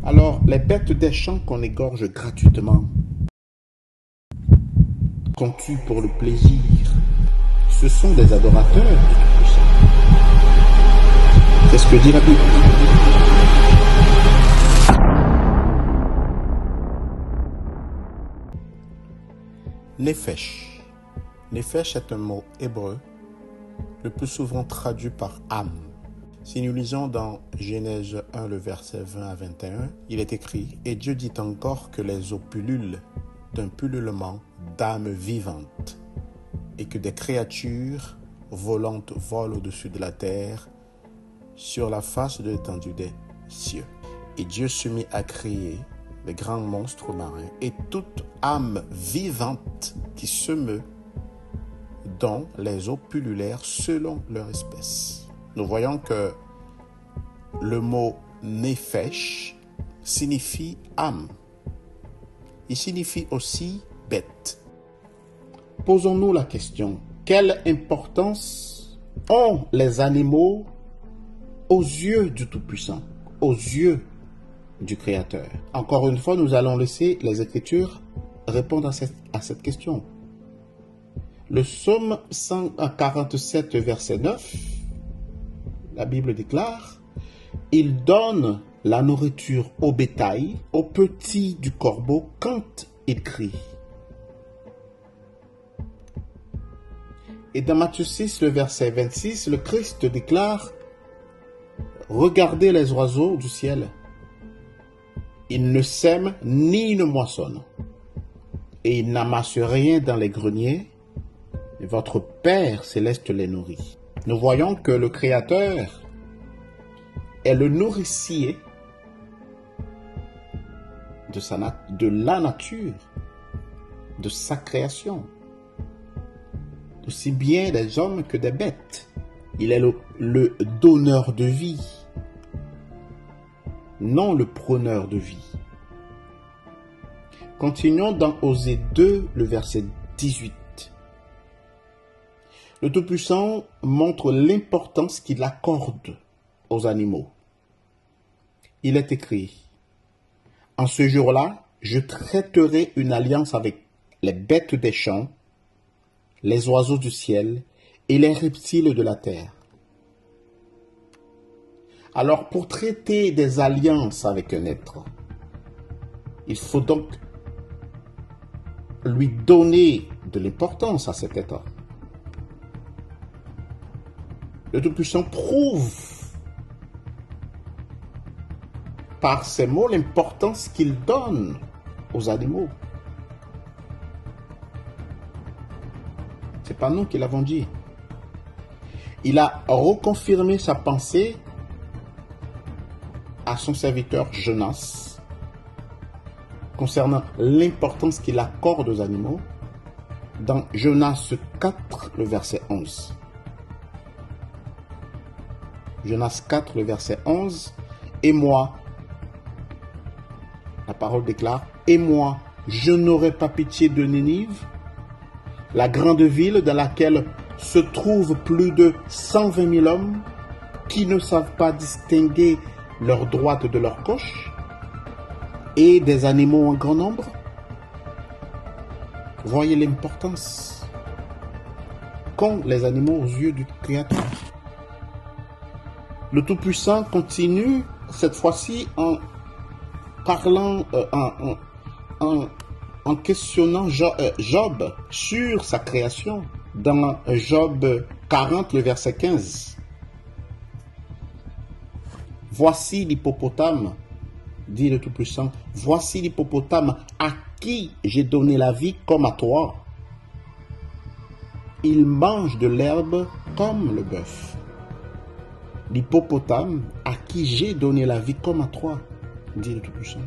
Alors, les bêtes des champs qu'on égorge gratuitement, qu'on tue pour le plaisir, ce sont des adorateurs du Tout-Puissant. C'est ce que dit la Bible. Néphesh. Néphesh est un mot hébreu, le plus souvent traduit par âme. Si nous lisons dans Genèse 1, le verset 20 à 21, il est écrit « Et Dieu dit encore que les eaux pullulent d'un pullulement d'âmes vivantes, et que des créatures volantes volent au-dessus de la terre, sur la face de l'étendue des cieux. Et Dieu se mit à créer les grands monstres marins et toute âme vivante qui se meut, dont les eaux pullulèrent selon leur espèce. » Nous voyons que le mot « néphesh » signifie âme. Il signifie aussi bête. Posons-nous la question, quelle importance ont les animaux aux yeux du Tout-Puissant, aux yeux du Créateur? Encore une fois, nous allons laisser les Écritures répondre à cette question. Le psaume 147, verset 9, la Bible déclare « Il donne la nourriture au bétail, aux petits du corbeau quand il crie. » Et dans Matthieu 6, le verset 26, le Christ déclare « Regardez les oiseaux du ciel. Ils ne sèment ni ne moissonnent, et ils n'amassent rien dans les greniers, et votre Père céleste les nourrit. » Nous voyons que le Créateur est le nourricier de la nature, de sa création, aussi bien des hommes que des bêtes. Il est le donneur de vie, non le preneur de vie. Continuons dans Osée 2, le verset 18. Le Tout-Puissant montre l'importance qu'il accorde aux animaux. Il est écrit « En ce jour-là, je traiterai une alliance avec les bêtes des champs, les oiseaux du ciel et les reptiles de la terre. » Alors, pour traiter des alliances avec un être, il faut donc lui donner de l'importance à cet être. Le Tout-Puissant prouve par ces mots l'importance qu'il donne aux animaux. Ce n'est pas nous qui l'avons dit. Il a reconfirmé sa pensée à son serviteur Jonas concernant l'importance qu'il accorde aux animaux dans Jonas 4, le verset 11. Jonas 4, le verset 11. « Et moi, la parole déclare, et moi, je n'aurai pas pitié de Ninive, la grande ville dans laquelle se trouvent plus de 120 000 hommes qui ne savent pas distinguer leur droite de leur gauche et des animaux en grand nombre. » Voyez l'importance qu'ont les animaux aux yeux du Créateur. Le Tout-Puissant continue cette fois-ci en parlant, en questionnant Job sur sa création dans Job 40, le verset 15. « Voici l'hippopotame, dit le Tout-Puissant, voici l'hippopotame à qui j'ai donné la vie comme à toi. Il mange de l'herbe comme le bœuf. L'hippopotame à qui j'ai donné la vie comme à toi, dit le Tout-Puissant. »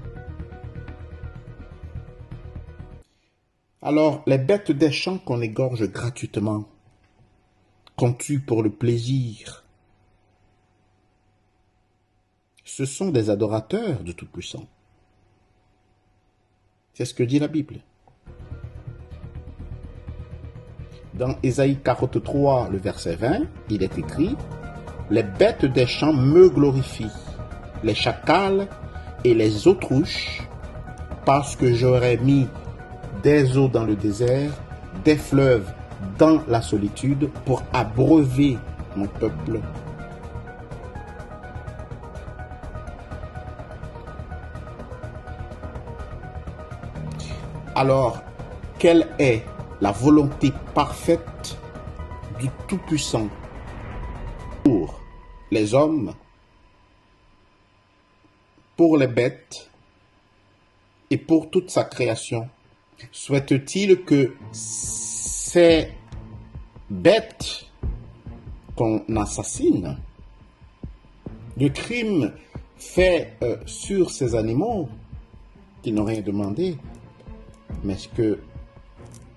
Alors, les bêtes des champs qu'on égorge gratuitement, qu'on tue pour le plaisir, ce sont des adorateurs du Tout-Puissant. C'est ce que dit la Bible. Dans Ésaïe 43, le verset 20, il est écrit « Les bêtes des champs me glorifient, les chacals et les autruches, parce que j'aurais mis des eaux dans le désert, des fleuves dans la solitude, pour abreuver mon peuple. Alors, quelle est la volonté parfaite du Tout-Puissant pour les hommes, pour les bêtes et pour toute sa création? Souhaite-t-il que ces bêtes qu'on assassine, le crime fait sur ces animaux qui n'ont rien demandé, mais est-ce que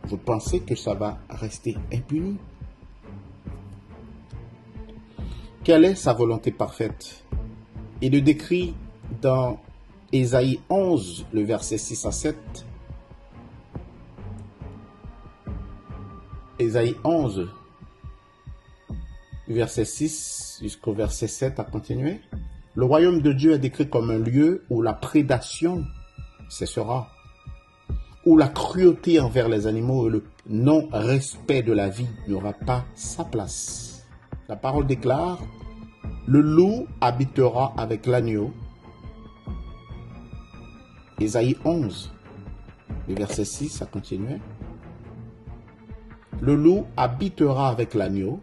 vous pensez que ça va rester impuni? Quelle est sa volonté parfaite? Il le décrit dans Ésaïe 11, le verset 6 à 7. Ésaïe 11, verset 6 jusqu'au verset 7 à continuer. Le royaume de Dieu est décrit comme un lieu où la prédation cessera, où la cruauté envers les animaux et le non-respect de la vie n'aura pas sa place. La parole déclare: le loup habitera avec l'agneau. Ésaïe 11, le verset 6 à continuer. Le loup habitera avec l'agneau,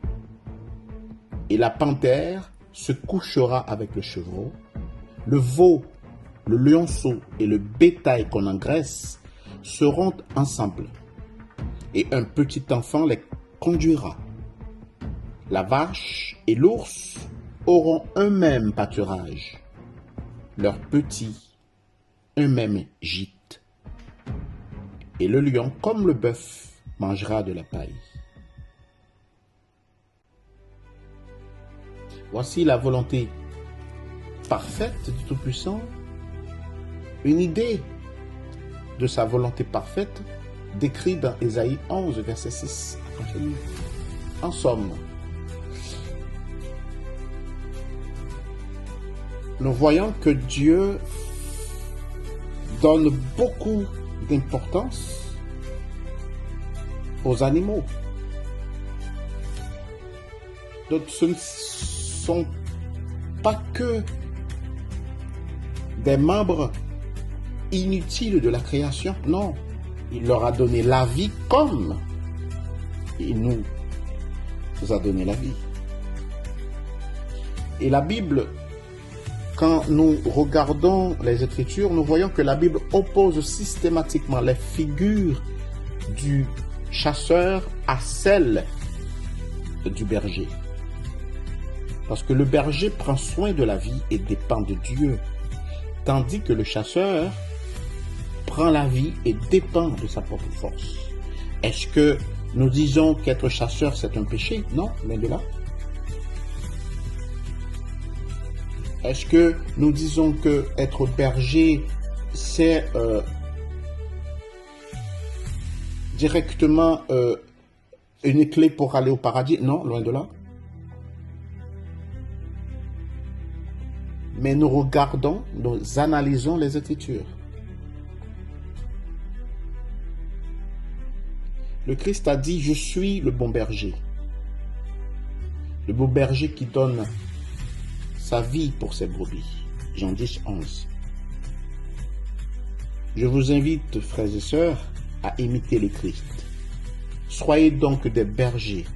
et la panthère se couchera avec le chevreau. Le veau, le lionceau et le bétail qu'on engraisse seront ensemble, et un petit enfant les conduira. La vache et l'ours auront un même pâturage, leurs petits un même gîte, et le lion comme le bœuf mangera de la paille. Voici la volonté parfaite du Tout-Puissant, une idée de sa volonté parfaite décrite dans Ésaïe 11, verset 6. En somme, nous voyons que Dieu donne beaucoup d'importance aux animaux. Donc ce ne sont pas que des membres inutiles de la création, non. Il leur a donné la vie comme il nous a donné la vie. Et la Bible, quand nous regardons les Écritures, nous voyons que la Bible oppose systématiquement les figures du chasseur à celles du berger. Parce que le berger prend soin de la vie et dépend de Dieu, tandis que le chasseur prend la vie et dépend de sa propre force. Est-ce que nous disons qu'être chasseur, c'est un péché? Non, loin de là. Est-ce que nous disons que être berger, c'est directement une clé pour aller au paradis? Non, loin de là. Mais nous regardons, nous analysons les Écritures. Le Christ a dit: je suis le bon berger. Le bon berger qui donne sa vie pour ses brebis. Jean 10, 11. Je vous invite, frères et sœurs, à imiter le Christ. Soyez donc des bergers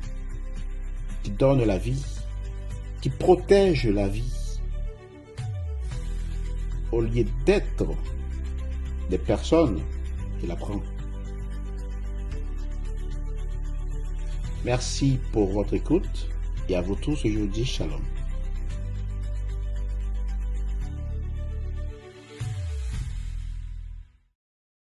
qui donnent la vie, qui protègent la vie, au lieu d'être des personnes qui la prennent. Merci pour votre écoute et à vous tous, je vous dis shalom.